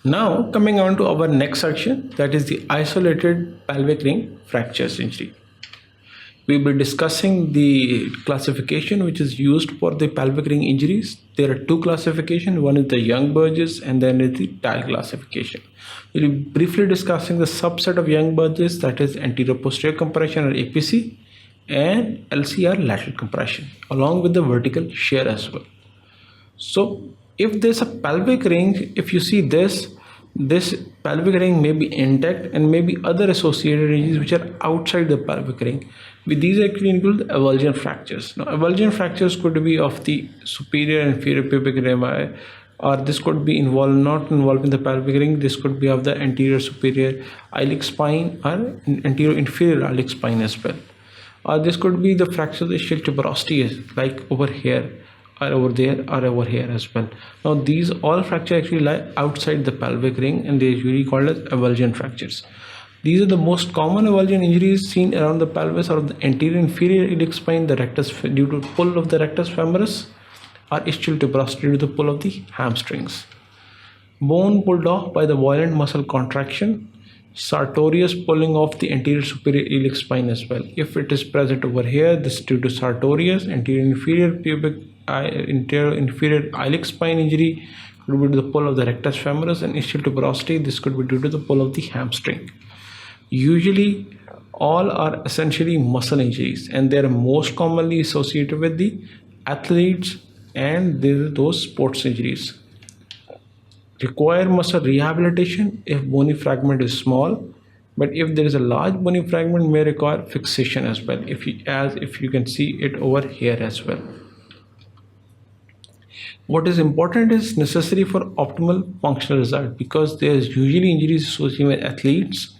Now coming on to our next section, that is the isolated pelvic ring fractures injury. We will be discussing the classification which is used for the pelvic ring injuries. There are two classifications. One is the Young Burgess and then is the Tile classification. We'll be briefly discussing the subset of Young Burgess, that is anterior posterior compression or APC, and LCR lateral compression along with the vertical shear as well. So if there's a pelvic ring, if you see this pelvic ring may be intact and maybe other associated injuries which are outside the pelvic ring. These actually include avulsion fractures. Now avulsion fractures could be of the superior and inferior pubic rami, or this could be not involving the pelvic ring. This could be of the anterior superior iliac spine or anterior inferior iliac spine as well. Or this could be the fracture of the ischial tuberosity, like over here or over there or over here as well. Now these all fractures actually lie outside the pelvic ring and they are usually called as avulsion fractures. These are the most common avulsion injuries seen around the pelvis or the anterior inferior iliac spine, the rectus due to pull of the rectus femoris, or ischial tuberosity due to the pull of the hamstrings. Bone pulled off by the violent muscle contraction, sartorius pulling off the anterior superior iliac spine as well. If it is present over here, this is due to sartorius. Anterior inferior iliac spine injury could be due to the pull of the rectus femoris, and ischial tuberosity, this could be due to the pull of the hamstring. Usually all are essentially muscle injuries and they are most commonly associated with the athletes and those sports injuries. Require muscle rehabilitation if bony fragment is small, but if there is a large bony fragment, may require fixation as well, if you can see it over here as well. What is important is necessary for optimal functional result, because there is usually injuries associated with athletes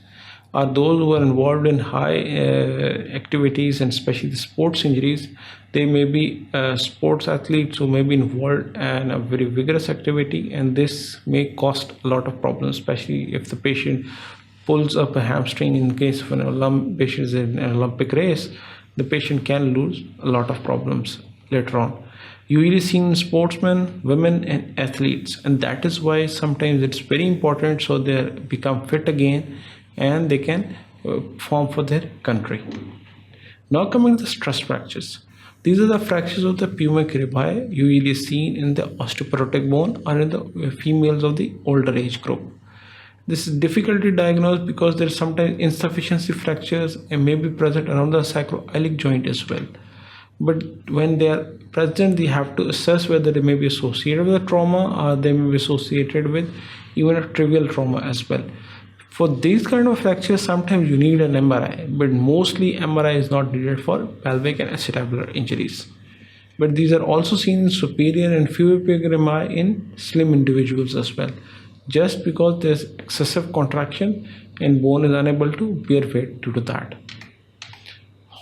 or those who are involved in high activities, and especially the sports injuries. They may be sports athletes who may be involved in a very vigorous activity, and this may cause a lot of problems, especially if the patient pulls up a hamstring. In case of an patient is in an Olympic race, the patient can lose a lot of problems later on. Usually seen in sportsmen, women and athletes, and that is why sometimes it's very important so they become fit again and they can perform for their country. Now coming to the stress fractures. These are the fractures of the pubic rami usually seen in the osteoporotic bone or in the females of the older age group. This is difficult to diagnose because there is sometimes insufficiency fractures and may be present around the sacroiliac joint as well. But when they are present, they have to assess whether they may be associated with a trauma or they may be associated with even a trivial trauma as well. For these kind of fractures, sometimes you need an MRI, but mostly MRI is not needed for pelvic and acetabular injuries. But these are also seen in superior and inferior pubic rami in slim individuals as well, just because there's excessive contraction and bone is unable to bear weight due to that.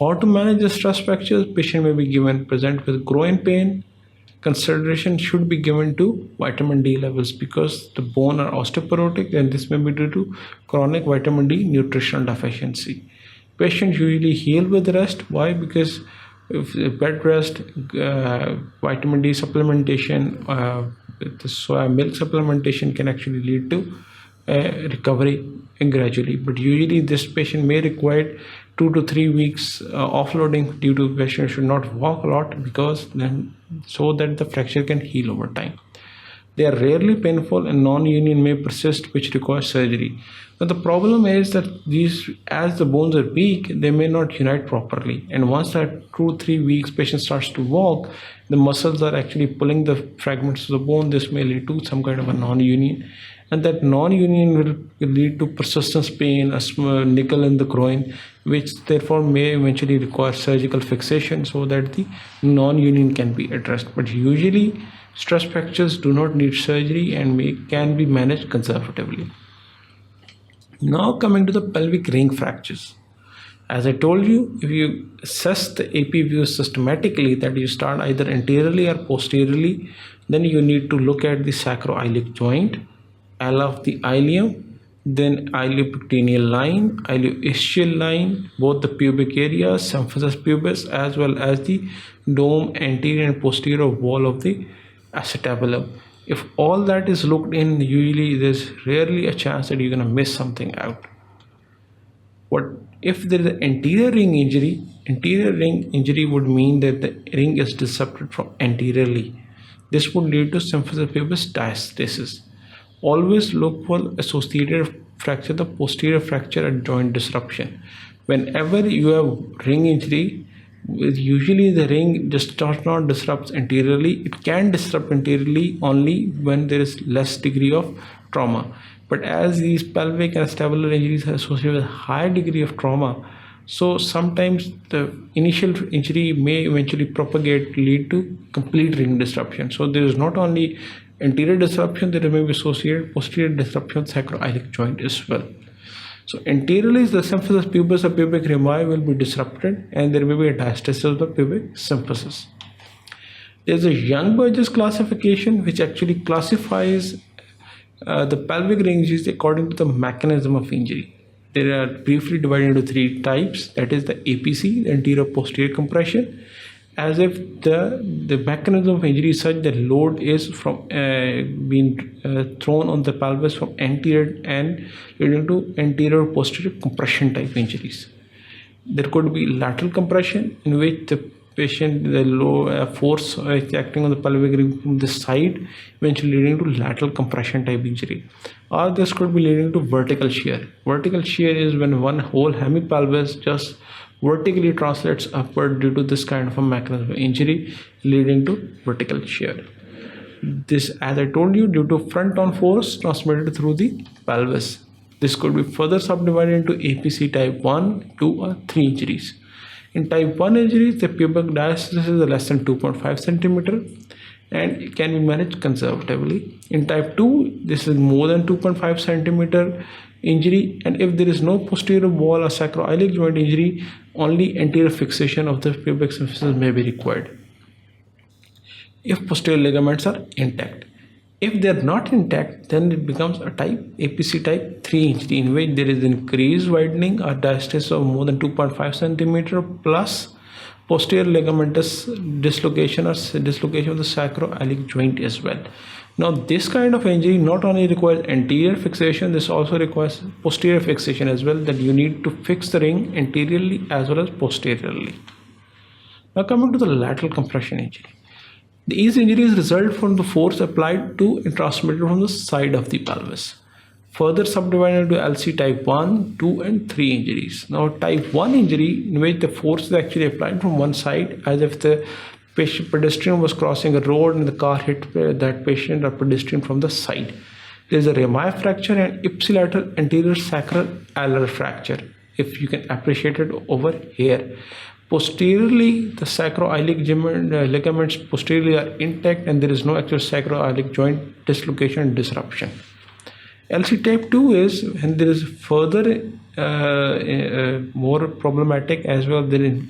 How to manage the stress fractures? Patient may be given present with groin pain. Consideration should be given to vitamin D levels because the bone are osteoporotic, and this may be due to chronic vitamin D nutritional deficiency. Patients usually heal with rest. Why? Because if bed rest, vitamin D supplementation, the soy milk supplementation can actually lead to recovery gradually. But usually this patient may require 2 to 3 weeks offloading due to patient should not walk a lot, because then so that the fracture can heal over time. They are rarely painful and non-union may persist, which requires surgery. But the problem is that as the bones are weak, they may not unite properly. And once that 2 to 3 weeks patient starts to walk, the muscles are actually pulling the fragments of the bone. This may lead to some kind of a non-union. And that non-union will lead to persistence pain, a nickel in the groin, which therefore may eventually require surgical fixation so that the non-union can be addressed. But usually stress fractures do not need surgery and can be managed conservatively. Now coming to the pelvic ring fractures. As I told you, if you assess the AP view systematically, that you start either anteriorly or posteriorly, then you need to look at the sacroiliac joint, ala of the ilium, then iliopectineal line, ilioischial line, both the pubic areas, symphysis pubis, as well as the dome, anterior and posterior wall of the acetabulum. If all that is looked in, usually there's rarely a chance that you're going to miss something out. What if there is an anterior ring injury? Anterior ring injury would mean that the ring is disrupted from anteriorly. This would lead to symphysis pubis diastasis. Always look for associated fracture, the posterior fracture and joint disruption. Whenever you have ring injury, usually the ring just does not disrupt anteriorly. It can disrupt anteriorly only when there is less degree of trauma. But as these pelvic and acetabular injuries are associated with high degree of trauma, so sometimes the initial injury may eventually propagate, lead to complete ring disruption. So there is not only anterior disruption, there may be associated posterior disruption of sacroiliac joint as well. So anteriorly, the symphysis pubis or pubic rami will be disrupted, and there may be a diastasis of the pubic symphysis. There's a Young-Burgess classification which actually classifies the pelvic ring injuries according to the mechanism of injury. They are briefly divided into three types. That is the APC, the anterior posterior compression, as if the mechanism of injury is such that load is from being thrown on the pelvis from anterior and leading to anterior posterior compression type injuries. There could be lateral compression, in which the patient, the low force is acting on the pelvic ring from the side, eventually leading to lateral compression type injury. Or this could be leading to vertical shear. Vertical shear is when one whole hemipelvis just vertically translates upward due to this kind of a mechanism of injury, leading to vertical shear. This, as I told you, due to front-on force transmitted through the pelvis. This could be further subdivided into APC type 1, 2 or 3 injuries. In type 1 injuries, the pubic diastasis is less than 2.5 centimeter and it can be managed conservatively. In type 2, this is more than 2.5 centimeter injury, and if there is no posterior wall or sacroiliac joint injury, only anterior fixation of the pubic symphysis may be required if posterior ligaments are intact. If they are not intact, then it becomes a APC type 3 injury, in which there is increased widening or diastasis of more than 2.5 centimeter plus posterior ligamentous dislocation or dislocation of the sacroiliac joint as well. Now this kind of injury not only requires anterior fixation, this also requires posterior fixation as well, that you need to fix the ring anteriorly as well as posteriorly. Now coming to the lateral compression injury. These injuries result from the force applied to and transmitted from the side of the pelvis. Further subdivided into LC type 1, 2 and 3 injuries. Now type 1 injury, in which the force is actually applied from one side, as if the pedestrian was crossing a road and the car hit that patient or pedestrian from the side. There is a rami fracture and ipsilateral anterior sacral alar fracture, if you can appreciate it over here. Posteriorly, the sacroiliac ligaments posteriorly are intact and there is no actual sacroiliac joint dislocation and disruption. LC type 2 is when there is further more problematic as well. There is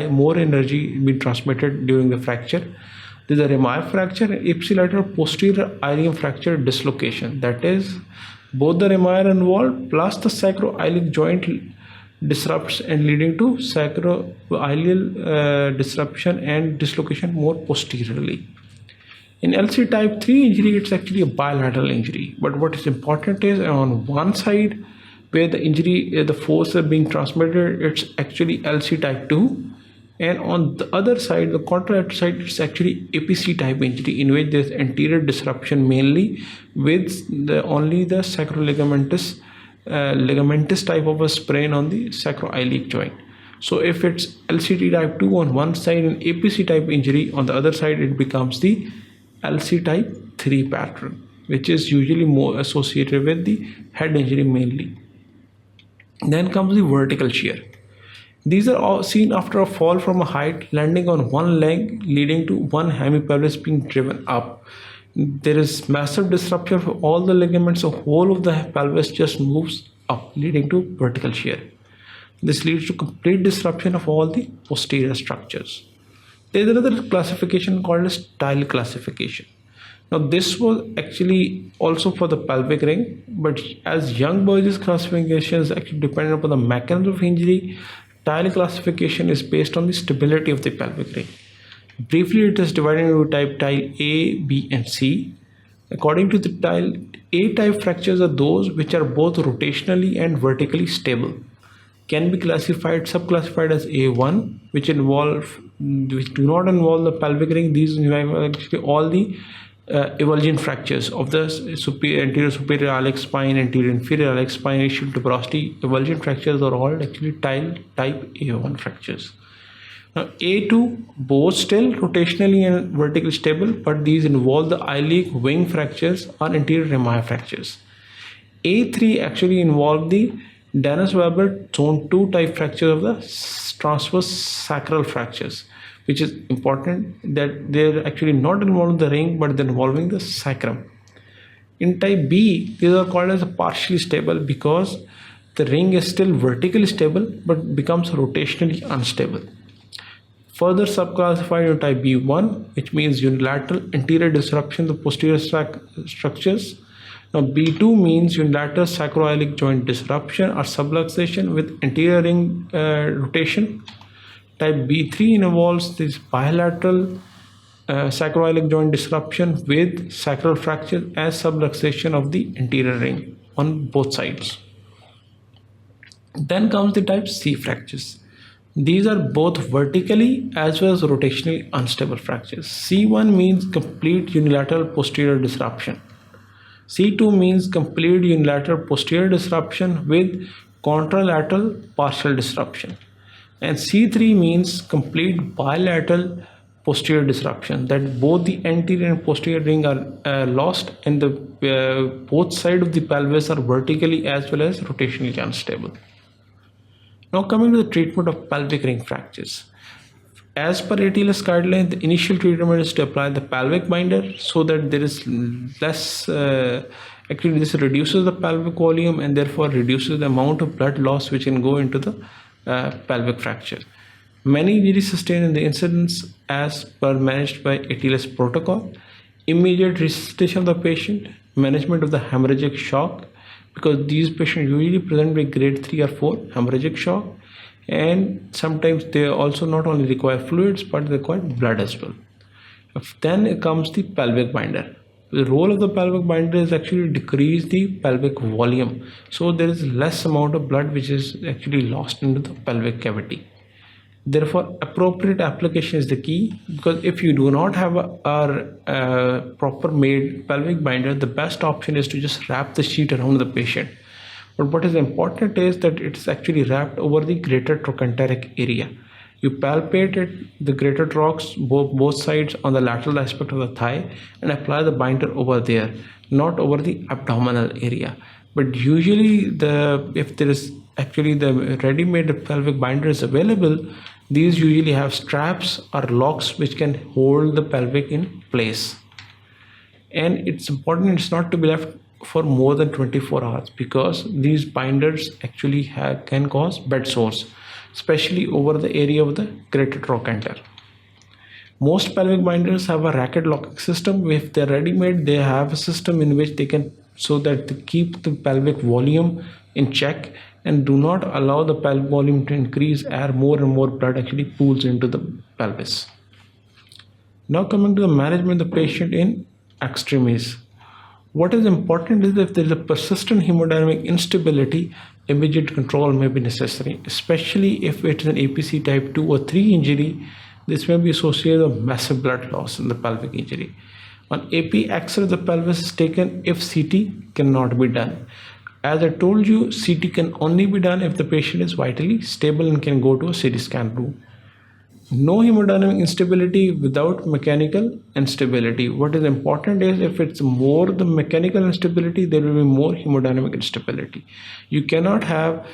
more energy being transmitted during the fracture. There is a rami fracture and ipsilateral posterior ilium fracture dislocation. That is, both the rami are involved plus the sacroiliac joint disrupts and leading to sacroilial disruption and dislocation more posteriorly. In LC type 3 injury, it's actually a bilateral injury. But what is important is on one side where the injury, the force is being transmitted, it's actually LC type 2. And on the other side, the contralateral side, it's actually APC type injury, in which there's anterior disruption mainly with only the sacroligamentous ligamentous type of a sprain on the sacroiliac joint. So if it's LCT type 2 on one side and APC type injury on the other side, it becomes the LC type 3 pattern, which is usually more associated with the head injury mainly. Then comes the vertical shear. These are all seen after a fall from a height, landing on one leg, leading to one hemipelvis being driven up. There is massive disruption of all the ligaments, so whole of the pelvis just moves up, leading to vertical shear. This leads to complete disruption of all the posterior structures. There is another classification called as tile classification. Now this was actually also for the pelvic ring, but as Young-Burgess classification is actually dependent upon the mechanism of injury, tile classification is based on the stability of the pelvic ring. Briefly, it is divided into type tile A, B and C. According to the tile, A-type fractures are those which are both rotationally and vertically stable. Can be subclassified as A1, which do not involve the pelvic ring. These involve actually all the avulsion fractures of the anterior superior iliac spine, anterior inferior iliac spine, ischial tuberosity. Avulsion fractures are all actually tile type A1 fractures. Now A2, both still rotationally and vertically stable, but these involve the iliac wing fractures or anterior rami fractures. A3 actually involve the Dennis-Weber zone 2 type fracture of the transverse sacral fractures, which is important that they're actually not involving the ring but they're involving the sacrum. In type B, these are called as partially stable because the ring is still vertically stable but becomes rotationally unstable. Further subclassified in type B1, which means unilateral anterior disruption of the posterior structures. Now B2 means unilateral sacroiliac joint disruption or subluxation with anterior ring rotation. Type B3 involves this bilateral sacroiliac joint disruption with sacral fracture as subluxation of the anterior ring on both sides. Then comes the type C fractures. These are both vertically as well as rotationally unstable fractures. C1 means complete unilateral posterior disruption. C2 means complete unilateral posterior disruption with contralateral partial disruption. And C3 means complete bilateral posterior disruption, that both the anterior and posterior ring are lost and the both sides of the pelvis are vertically as well as rotationally unstable. Now coming to the treatment of pelvic ring fractures. As per ATLS guideline, the initial treatment is to apply the pelvic binder so that there is less, actually this reduces the pelvic volume and therefore reduces the amount of blood loss which can go into the pelvic fracture. Many injuries sustained in the incidents as per managed by ATLS protocol, immediate resuscitation of the patient, management of the hemorrhagic shock, because these patients usually present with grade 3 or 4 hemorrhagic shock, and sometimes they also not only require fluids but they require blood as well. Then comes the pelvic binder. The role of the pelvic binder is actually decrease the pelvic volume, so there is less amount of blood which is actually lost into the pelvic cavity. Therefore, appropriate application is the key, because if you do not have a proper made pelvic binder, the best option is to just wrap the sheet around the patient. But what is important is that it's actually wrapped over the greater trochanteric area. You palpate it, the greater trochs, both sides on the lateral aspect of the thigh, and apply the binder over there, not over the abdominal area. But usually if there is actually the ready-made pelvic binder is available, these usually have straps or locks which can hold the pelvic in place. And it's important it's not to be left for more than 24 hours, because these binders actually can cause bed sores, especially over the area of the greater trochanter. Most pelvic binders have a racket locking system. If they're ready-made, they have a system in which they can, so that they keep the pelvic volume in check and do not allow the pelvic volume to increase as more and more blood actually pools into the pelvis. Now coming to the management of the patient in extremis. What is important is that if there is a persistent hemodynamic instability, immediate control may be necessary, especially if it is an APC type 2 or 3 injury. This may be associated with massive blood loss in the pelvic injury. On AP, X-ray of the pelvis is taken if CT cannot be done. As I told you, CT can only be done if the patient is vitally stable and can go to a CT scan room. No hemodynamic instability without mechanical instability. What is important is if it's more the mechanical instability, there will be more hemodynamic instability. You cannot have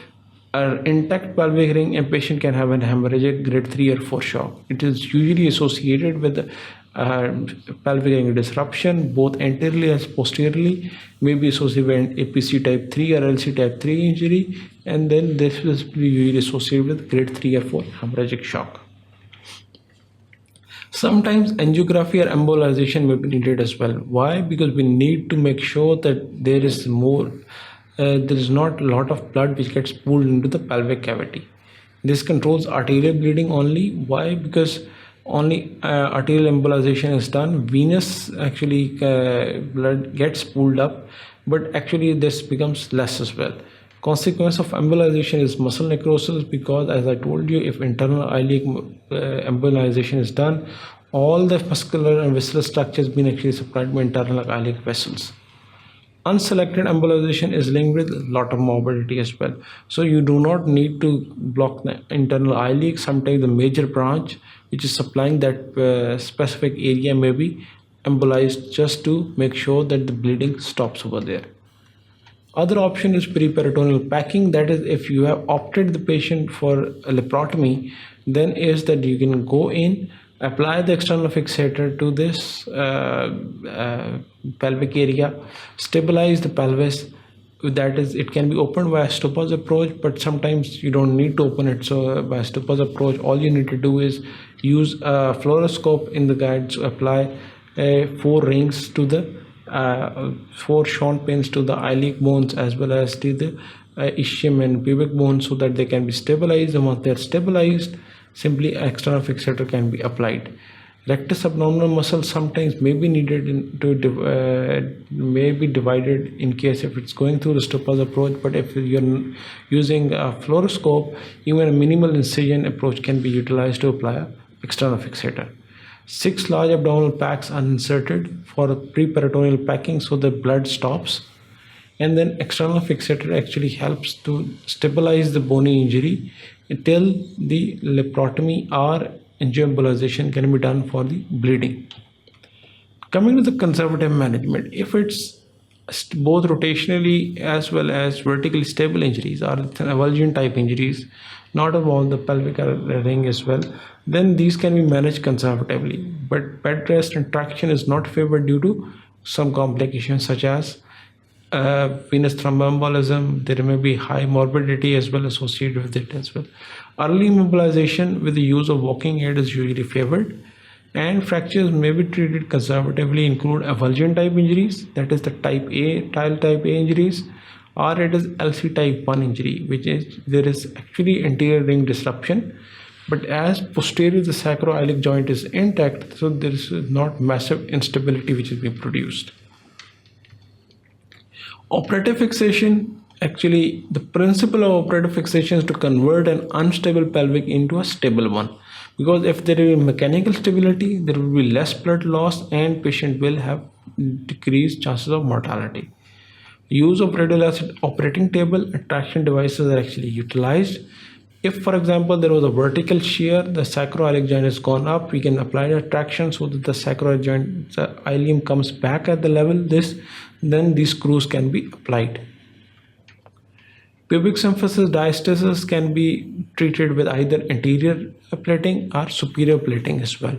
an intact pelvic ring and patient can have an hemorrhagic grade 3 or 4 shock. It is usually associated with pelvic ring disruption, both anteriorly as posteriorly, may be associated with APC type 3 or LC type 3 injury, and then this is usually associated with grade 3 or 4 hemorrhagic shock. Sometimes angiography or embolization may be needed as well. Why? Because we need to make sure that there is not a lot of blood which gets pooled into the pelvic cavity. This controls arterial bleeding only. Why? Because only arterial embolization is done. Venous actually blood gets pulled up, but actually this becomes less as well. Consequence of embolization is muscle necrosis, because as I told you, if internal iliac embolization is done, all the muscular and visceral structures being actually supplied by internal iliac vessels. Unselected embolization is linked with a lot of morbidity as well. So you do not need to block the internal iliac. Sometimes the major branch which is supplying that specific area may be embolized, just to make sure that the bleeding stops over there. Other option is periperitoneal packing. That is, if you have opted the patient for a laparotomy, then is that you can go in, apply the external fixator to this pelvic area, stabilize the pelvis. That is, it can be opened by a Stoppa's approach, but sometimes you don't need to open it. So by Stoppa's approach, all you need to do is use a fluoroscope in the guide to apply 4 rings to the 4 Schwann pins to the iliac bones as well as to the ischium and pubic bones, so that they can be stabilized. And once they are stabilized, simply external fixator can be applied. Rectus abdominal muscle sometimes may be needed may be divided in case if it's going through the Stoppa's approach. But if you're using a fluoroscope, even a minimal incision approach can be utilized to apply an external fixator. 6 large abdominal packs are inserted for preperitoneal packing, so the blood stops. And then external fixator actually helps to stabilize the bony injury until the laparotomy or angioembolization can be done for the bleeding. Coming to the conservative management, if it's both rotationally as well as vertically stable injuries or avulsion type injuries, not involve the pelvic ring as well, then these can be managed conservatively. But bed rest and traction is not favored due to some complications such as venous thromboembolism. There may be high morbidity as well associated with it as well. Early immobilization with the use of walking aid is usually favored, and fractures may be treated conservatively include avulsion type injuries, that is the type A, tile type A injuries, or it is LC type 1 injury, which is there is actually anterior ring disruption, but as posterior the sacroiliac joint is intact, so there is not massive instability which is being produced. Operative fixation, actually the principle of operative fixation is to convert an unstable pelvic into a stable one, because if there is mechanical stability, there will be less blood loss and patient will have decreased chances of mortality. Use of radioacid operating table and traction devices are actually utilized. If, for example, there was a vertical shear, the sacroiliac joint has gone up, we can apply the traction so that the sacroiliac joint, the ilium comes back at the level then these screws can be applied. Pubic symphysis diastasis can be treated with either anterior plating or superior plating as well.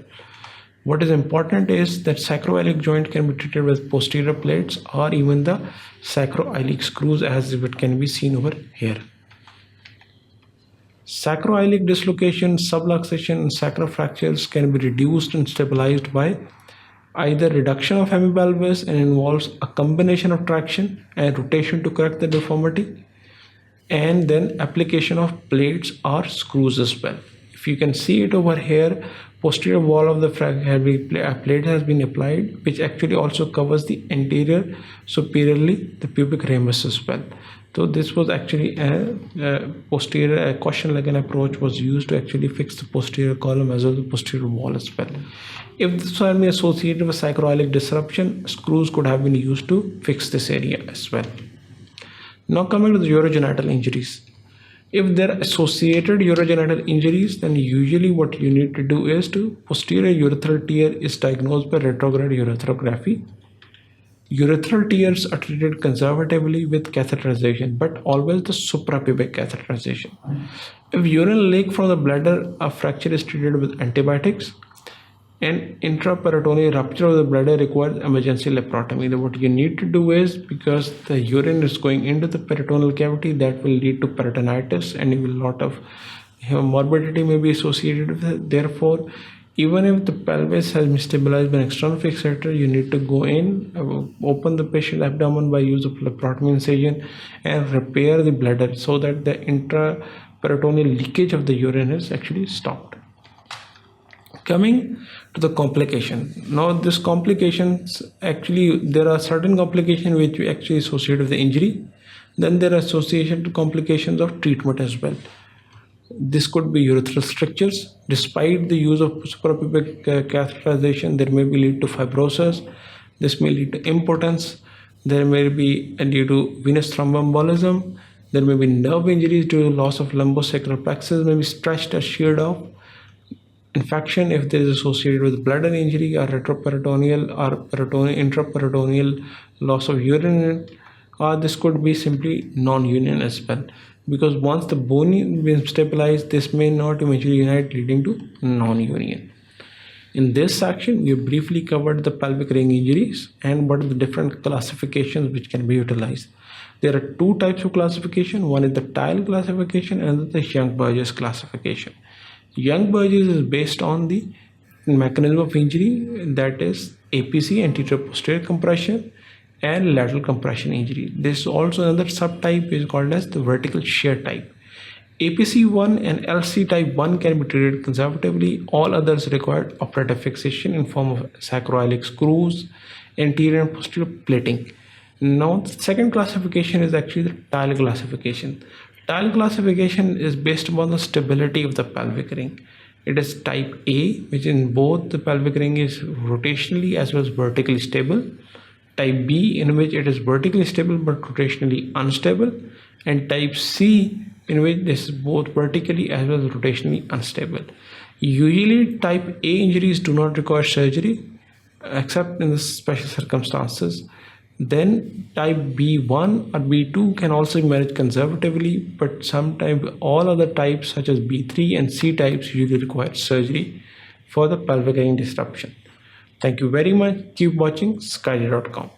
What is important is that sacroiliac joint can be treated with posterior plates or even the sacroiliac screws, as it can be seen over here. Sacroiliac dislocation, subluxation, and sacrofractures can be reduced and stabilized by either reduction of hemipelvis, and involves a combination of traction and rotation to correct the deformity, and then application of plates or screws as well. If you can see it over here, posterior wall of the plate has been applied, which actually also covers the anterior superiorly the pubic ramus as well. So this was actually a posterior caution like an approach was used to actually fix the posterior column as well as the posterior wall as well. If this was associated with sacroiliac disruption, screws could have been used to fix this area as well. Now coming to the urogenital injuries. If there are associated urogenital injuries, then usually what you need to do is to posterior urethral tear is diagnosed by retrograde urethrography. Urethral tears are treated conservatively with catheterization, but always the suprapubic catheterization. If urine leak from the bladder, a fracture is treated with antibiotics, and intraperitoneal rupture of the bladder requires emergency laparotomy. What you need to do is, because the urine is going into the peritoneal cavity, that will lead to peritonitis, and a lot of morbidity may be associated with it. Therefore, even if the pelvis has been stabilized by an external fixator, you need to go in, open the patient abdomen by use of laparotomy incision and repair the bladder so that the intraperitoneal leakage of the urine is actually stopped. Coming to the complication. Now, this complications, actually, there are certain complications which we actually associate with the injury. Then there are association to complications of treatment as well. This could be urethral strictures. Despite the use of suprapubic catheterization, there may be lead to fibrosis. This may lead to impotence. There may be due to venous thromboembolism. There may be nerve injuries due to loss of lumbosacral plexus, may be stretched or sheared off. Infection, if there is associated with bladder injury or retroperitoneal or intraperitoneal loss of urine, or this could be simply non-union as well. Because once the bone is stabilized, this may not eventually unite, leading to non-union. In this section, we briefly covered the pelvic ring injuries and what are the different classifications which can be utilized. There are two types of classification. One is the tile classification and the Young-Burgess classification. Young-Burgess is based on the mechanism of injury, that is APC, anterior posterior compression, and lateral compression injury. This is also another subtype is called as the vertical shear type. APC1 and LC type 1 can be treated conservatively. All others require operative fixation in form of sacroiliac screws, anterior and posterior plating. Now, the second classification is actually the tile classification. Tile classification is based upon the stability of the pelvic ring. It is type A, which in both the pelvic ring is rotationally as well as vertically stable. Type B, in which it is vertically stable but rotationally unstable. And type C, in which this is both vertically as well as rotationally unstable. Usually, type A injuries do not require surgery except in the special circumstances. Then type B1 or B2 can also be managed conservatively, but sometimes all other types such as B3 and C types usually require surgery for the pelvic ring disruption. Thank you very much. Keep watching sqadia.com.